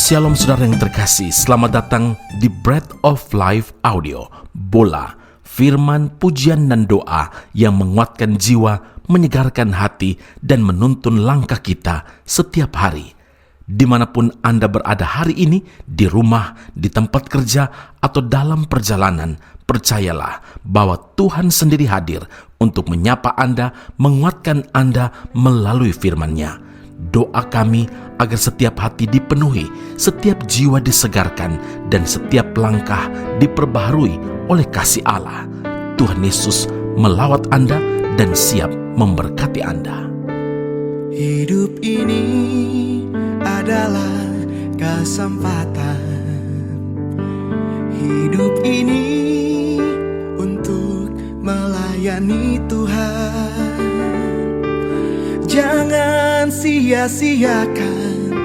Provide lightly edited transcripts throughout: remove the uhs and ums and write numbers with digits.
Shalom saudara yang terkasih, selamat datang di Bread of Life Audio, Bola, firman, pujian dan doa yang menguatkan jiwa, menyegarkan hati, dan menuntun langkah kita setiap hari. Dimanapun Anda berada hari ini, di rumah, di tempat kerja, atau dalam perjalanan, percayalah bahwa Tuhan sendiri hadir untuk menyapa Anda, menguatkan Anda melalui firman-Nya. Doa kami agar setiap hati dipenuhi, setiap jiwa disegarkan, dan setiap langkah diperbaharui oleh kasih Allah. Tuhan Yesus melawat Anda dan siap memberkati Anda. Hidup ini adalah kesempatan. Hidup ini untuk melayani Tuhan. Jangan sia-siakan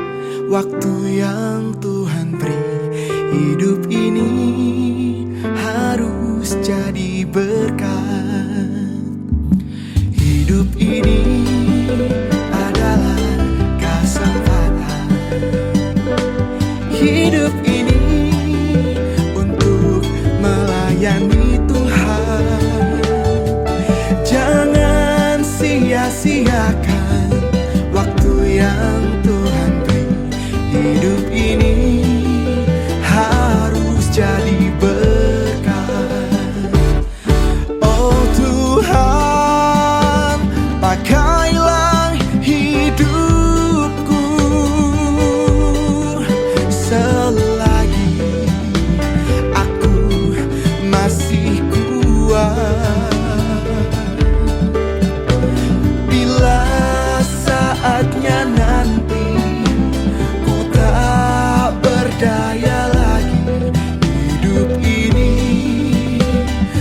waktu yang Tuhan beri. Hidup ini harus jadi berkat. Hidup ini adalah kesempatan. Hidup ini untuk melayani Tuhan. Jangan sia-siakan waktu yang Tuhan beri. Hidup ini harus jadi berkat. Oh Tuhan, pakailah hidupku selagi aku masih kuat. Saatnya nanti ku tak berdaya lagi. Hidup ini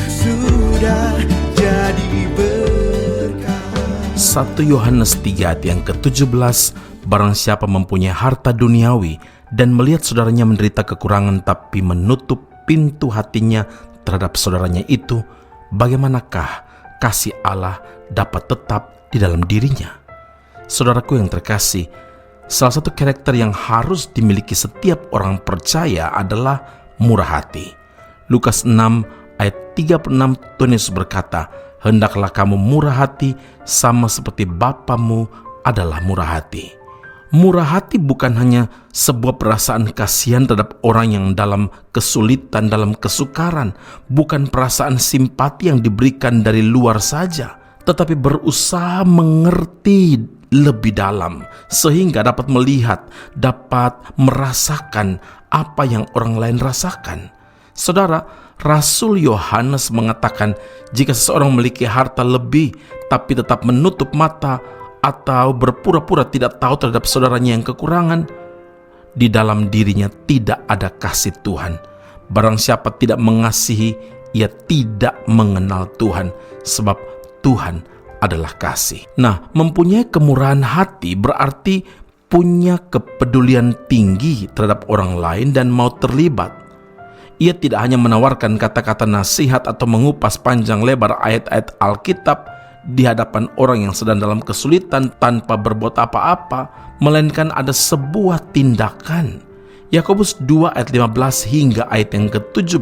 sudah jadi berkat. 1 Yohanes 3 ayat yang ke-17, barang siapa mempunyai harta duniawi dan melihat saudaranya menderita kekurangan tapi menutup pintu hatinya terhadap saudaranya itu, bagaimanakah kasih Allah dapat tetap di dalam dirinya? Saudaraku yang terkasih, salah satu karakter yang harus dimiliki setiap orang percaya adalah murah hati. Lukas 6 ayat 36, Tuhan Yesus berkata, "Hendaklah kamu murah hati sama seperti Bapamu adalah murah hati." Murah hati bukan hanya sebuah perasaan kasihan terhadap orang yang dalam kesulitan, dalam kesukaran, bukan perasaan simpati yang diberikan dari luar saja, tetapi berusaha mengerti lebih dalam sehingga dapat melihat, dapat merasakan apa yang orang lain rasakan. Saudara, Rasul Yohanes mengatakan, jika seseorang memiliki harta lebih tapi tetap menutup mata atau berpura-pura tidak tahu terhadap saudaranya yang kekurangan, di dalam dirinya tidak ada kasih Tuhan. Barang siapa tidak mengasihi, ia tidak mengenal Tuhan, sebab Tuhan adalah kasih. Nah, mempunyai kemurahan hati berarti punya kepedulian tinggi terhadap orang lain dan mau terlibat. Ia tidak hanya menawarkan kata-kata nasihat atau mengupas panjang lebar ayat-ayat Alkitab di hadapan orang yang sedang dalam kesulitan tanpa berbuat apa-apa, melainkan ada sebuah tindakan. Yakobus 2 ayat 15 hingga ayat yang ke-17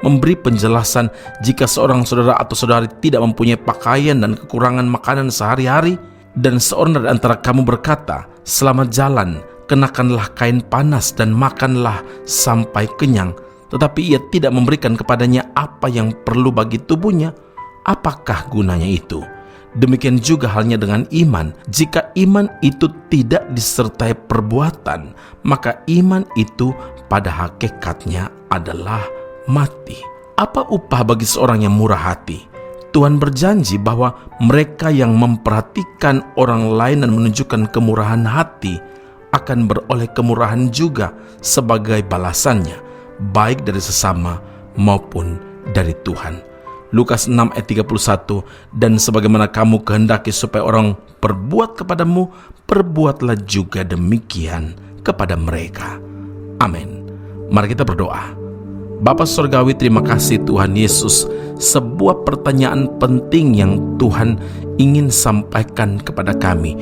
memberi penjelasan jika seorang saudara atau saudari tidak mempunyai pakaian dan kekurangan makanan sehari-hari, dan seorang dari antara kamu berkata, "Selamat jalan, kenakanlah kain panas dan makanlah sampai kenyang," tetapi ia tidak memberikan kepadanya apa yang perlu bagi tubuhnya, apakah gunanya itu? Demikian juga halnya dengan iman. Jika iman itu tidak disertai perbuatan, maka iman itu pada hakikatnya adalah mati. Apa upah bagi seorang yang murah hati? Tuhan berjanji bahwa mereka yang memperhatikan orang lain dan menunjukkan kemurahan hati akan beroleh kemurahan juga sebagai balasannya, baik dari sesama maupun dari Tuhan. Lukas 6 ayat 31, "Dan sebagaimana kamu kehendaki supaya orang perbuat kepadamu, perbuatlah juga demikian kepada mereka." Amin. Mari kita berdoa. Bapa Surgawi, terima kasih Tuhan Yesus. Sebuah pertanyaan penting yang Tuhan ingin sampaikan kepada kami,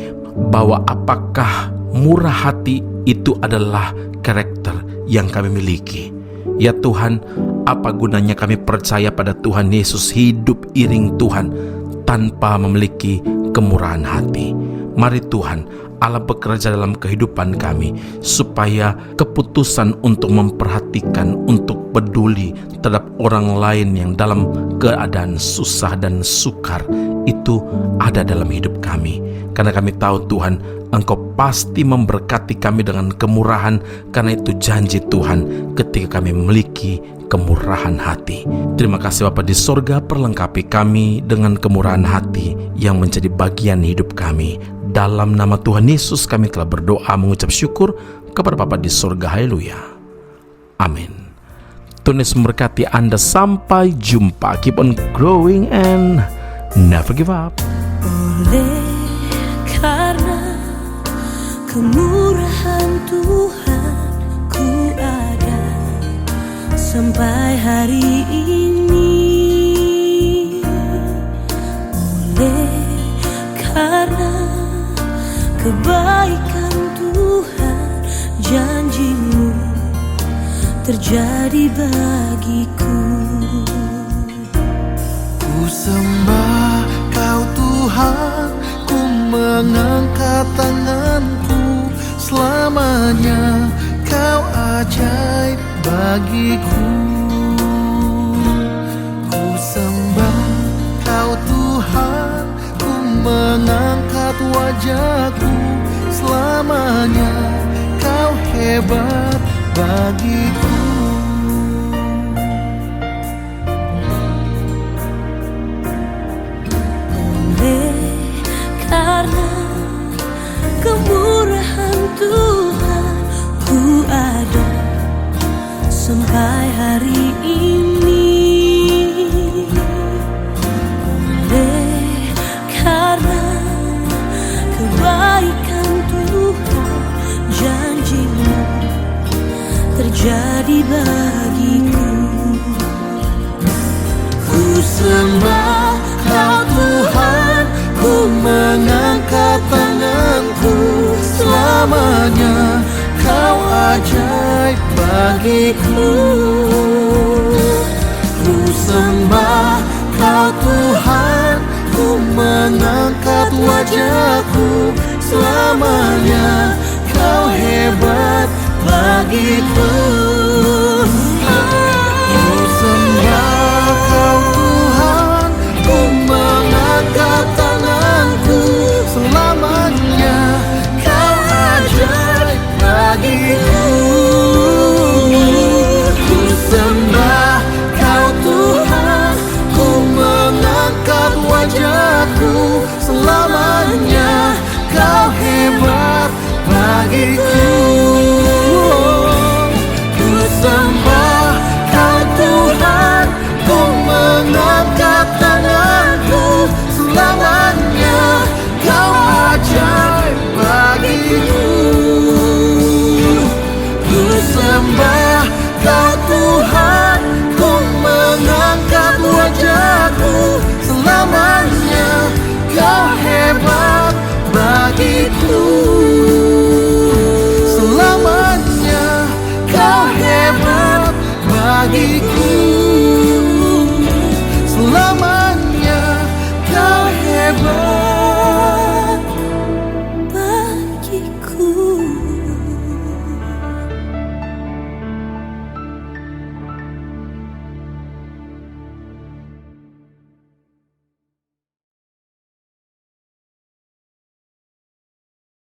bahwa apakah murah hati Itu adalah karakter yang kami miliki. Ya Tuhan, apa gunanya kami percaya pada Tuhan Yesus, hidup iring Tuhan tanpa memiliki kemurahan hati? Mari Tuhan Allah bekerja dalam kehidupan kami, supaya keputusan untuk memperhatikan, untuk peduli terhadap orang lain yang dalam keadaan susah dan sukar itu ada dalam hidup kami. Karena kami tahu Tuhan, Engkau pasti memberkati kami dengan kemurahan, karena itu janji Tuhan ketika kami memiliki kemurahan hati. Terima kasih Bapa di sorga, perlengkapi kami dengan kemurahan hati yang menjadi bagian hidup kami. Dalam nama Tuhan Yesus kami telah berdoa mengucap syukur kepada Bapa di sorga. Haleluya. Amin. Tuhan Yesus memberkati Anda. Sampai jumpa. Keep on growing and never give up. Oleh karena kemurahan Tuhan ku ada sampai hari ini. Oleh karena kebaikan Tuhan, janji-Mu terjadi bagiku. Ku sembah Kau Tuhan, ku mengangkat tanganku. Selamanya Kau ajaib bagiku. Ku sembah Kau Tuhan, ku mengangkat wajahku. Selamanya Kau hebat bagiku. Karena kemurahan Tuhan ku ada sampai hari ini. Oleh karena kebaikan Tuhan, janji-Mu terjadi bagiku. Ku sembah Kau Tuhan, ku mengangkat tanganku. Selamanya Kau ajaib bagiku. Ku sembah Kau Tuhan, ku mengangkat wajah